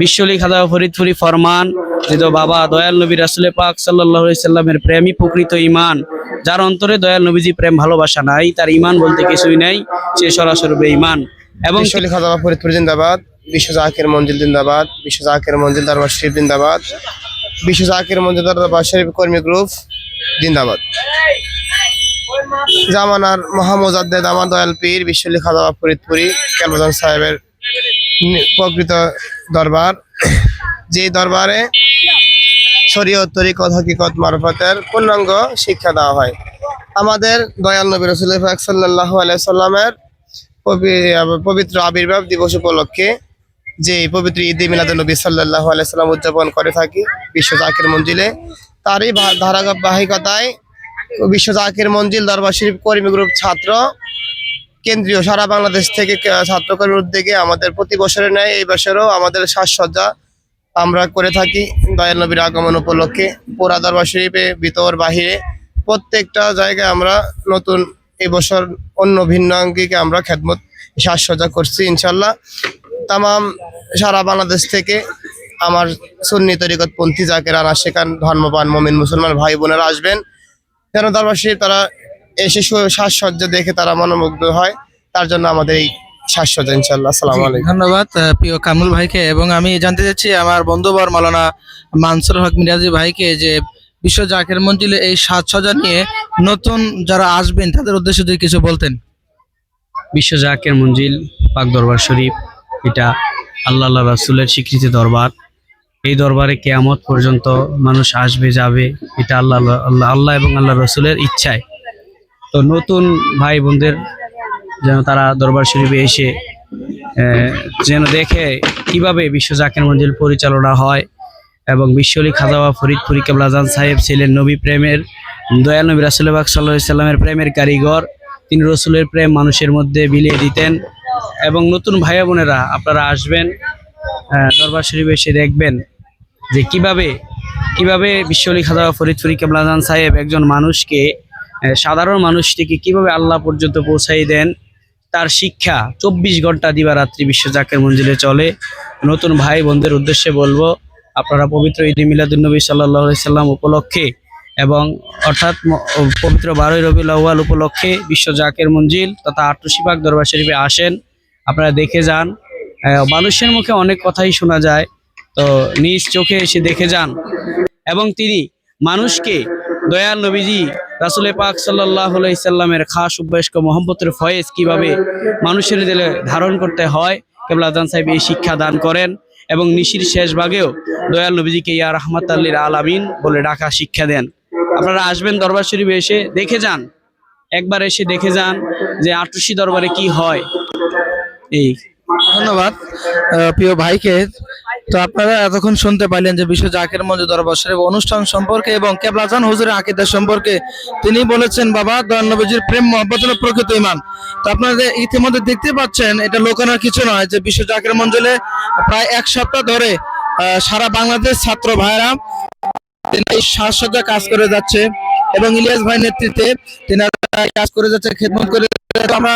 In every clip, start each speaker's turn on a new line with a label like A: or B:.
A: বিশ্বলি খাদা ফরিদপুরি ফরমান যে বাবা দয়াল নবী রাসূল পাক সাল্লাল্লাহু আলাইহি সাল্লামের প্রেমই প্রকৃত ঈমান। যার অন্তরে দয়াল নবীজি প্রেম ভালোবাসা নাই, তার ঈমান বলতে কিছুই নাই, সে সরাসরি বেঈমান। এবং
B: বিশ্বলি খাদা ফরিদপুর জিন্দাবাদ, বিশ্ব জাকির মঞ্জিল জিন্দাবাদ, বিশ্ব জাকির মঞ্জিল দরবার শরীফ জিন্দাবাদ, বিশ্ব জাকির মঞ্জিল দরবার শরীফ কর্মী গ্রুপ জিন্দাবাদ। জামানার মহামুজাদ্দেদ আমার দয়াল পীর বিশ্বলি খাদা ফরিদপুরি কেলবাজান সাহেবের প্রকৃত দরবার, যে দরবারে শরীয়ত তরিকত হকিকত মারফতের পূর্ণাঙ্গ শিক্ষা দেওয়া হয়। আমাদের দয়াল নবী রাসূল পাক সাল্লাল্লাহু আলাইহি সাল্লামের পবিত্র আবির্ভাব দিবস উপলক্ষে যে পবিত্র ঈদে মিলাদুন নবী সাল্লাল্লাহু আলাইহি সাল্লাম উদযাপন করে থাকি বিশ্ব জাকির মঞ্জিলে, তারই ধারাবাহিকতায় বিশ্ব জাকির মঞ্জিল দরবার শরীফ কর্মী গ্রুপ ছাত্র কেন্দ্রীয় সারা বাংলাদেশ থেকে ছাত্রকর্মীর উদ্যোগে আমাদের প্রতি বছরের ন্যায় এই বছরও আমাদের সাজসজ্জা আমরা করে থাকি দয়াল নবীর আগমন উপলক্ষে। পুরা দরবার শরীফে ভিতর বাহিরে প্রত্যেকটা জায়গায় আমরা নতুন এই বছর অন্য ভিন্ন আঙ্গিকে আমরা খেদমত সাজসজ্জা করছি ইনশাল্লাহ। তামাম সারা বাংলাদেশ থেকে আমার সুন্নি তরিকতপন্থী জাকের আনা শেখান ধর্মপান মুমিন মুসলমান ভাই বোনেরা আসবেন, যেন দরবার শরীফ তারা এসে সাজসজ্জা দেখে তারা মনোমুগ্ধ হয়, তার জন্য আমাদের এই সাজসজ্জা ইনশাল্লাহ। আসসালামু আলাইকুম।
C: ধন্যবাদ প্রিয় কামরুল ভাইকে। এবং আমি জানতে চাচ্ছি আমার বন্ধুবর মাওলানা মানসুর হক মিরাজি ভাইকে যে বিশ্ব জাকির মঞ্জিলে এই সাজসজ্জা নিয়ে নতুন যারা আসবেন তাদের উদ্দেশ্যে যদি কিছু বলতেন।
A: বিশ্ব জাকির মঞ্জিল পাক দরবার শরীফ এটা আল্লাহ রাসূলের স্বীকৃত দরবার। এই দরবারে কিয়ামত পর্যন্ত মানুষ আসবে যাবে, এটা আল্লাহ এবং আল্লাহ রাসূলের ইচ্ছায়। তো নতুন ভাই বোনদের যেন তারা দরবার শরীফে এসে যেন দেখে কিভাবে বিশ্ব জাকির মঞ্জিল পরিচালনা হয়, এবং বিশ্বলি খাজা ফরিদপুরি কেবলাজান সাহেব ছিলেন নবী প্রেমের, দয়াল নবী রাসূল পাক সাল্লাল্লাহু আলাইহি সাল্লামের প্রেমের কারিগর। তিনি রসুলের প্রেম মানুষের মধ্যে বিলিয়ে দিতেন। এবং নতুন ভাইয়া বোনেরা আপনারা আসবেন, দরবার শরীফে এসে দেখবেন যে কিভাবে বিশ্বলি খাজা ফরিদপুরি কেবলাজান সাহেব একজন মানুষকে, সাধারণ মানুষ থেকে কিভাবে আল্লাহ পর্যন্ত পৌঁছাই দেন, তার শিক্ষা 24 ঘন্টা দিবারাত্রি বিশ্ব জাকির মঞ্জিলে চলে। নতুন ভাই বোনদের উদ্দেশ্যে বলবো, আপনারা পবিত্র ঈদ মিলাদুন নবী সাল্লাল্লাহু আলাইহি সাল্লাম উপলক্ষে এবং অর্থাৎ পবিত্র 12ই রবিউল আউয়াল উপলক্ষে বিশ্ব জাকির মঞ্জিল তথা 88 পাক দরবার শরীফে আসেন, আপনারা দেখে যান। মানুষের মুখে অনেক কথাই শোনা যায়, তো নিজ চোখে এসে দেখে যান। এবং তিনি মানুষকে দয়াল নবীজি রাসূল পাক সাল্লাল্লাহু আলাইহি সাল্লামের খাস উপদেশ মোহাম্মতের ফয়েজ কিভাবে মানুষের দিলে ধারণ করতে হয়, কেবলাজান সাহেব এই শিক্ষা দান করেন। এবং নিশির শেষ ভাগেও দয়াল নবীজিকে ইয়া রাহমাতাল লিল আলামিন বলে ডাকা শিক্ষা দেন। আপনারা আসবেন দরবার শরীফে এসে দেখে যান, একবার এসে দেখে যান যে 88 দরবারে কি হয়। এই
C: ধন্যবাদ প্রিয় ভাইকে। তো আপনারা এতক্ষণ শুনতে পাইলেন যে বিশ্ব জাকির মঞ্জিল দরবার শরীফ অনুষ্ঠান সম্পর্কে এবং কেবলাজান হুজুরের আকীদা সম্পর্কে। তিনি বলেছেন বাবা দয়াল নবীজির প্রেম মহব্বত হলো প্রকৃত ঈমান। তো আপনারা ইতিমধ্যে দেখতে পাচ্ছেন, এটা লোকানোর কিছু নয় যে বিশ্ব জাকির মঞ্জিলে প্রায় 1 সপ্তাহ ধরে সারা বাংলাদেশ ছাত্র ভাইরা এই সাজসজ্জা কাজ করে যাচ্ছে এবং ইলিয়াস ভাই নেতৃত্বে তেনারা কাজ করে যাচ্ছে, খেদমত করে। আমরা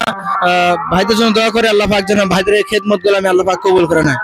C: ভাইদের জন্য দোয়া করে আল্লাহ পাক যেন ভাইদের এই খেদমত গুলো আমি আল্লাহ পাক কবুল করে নেয়।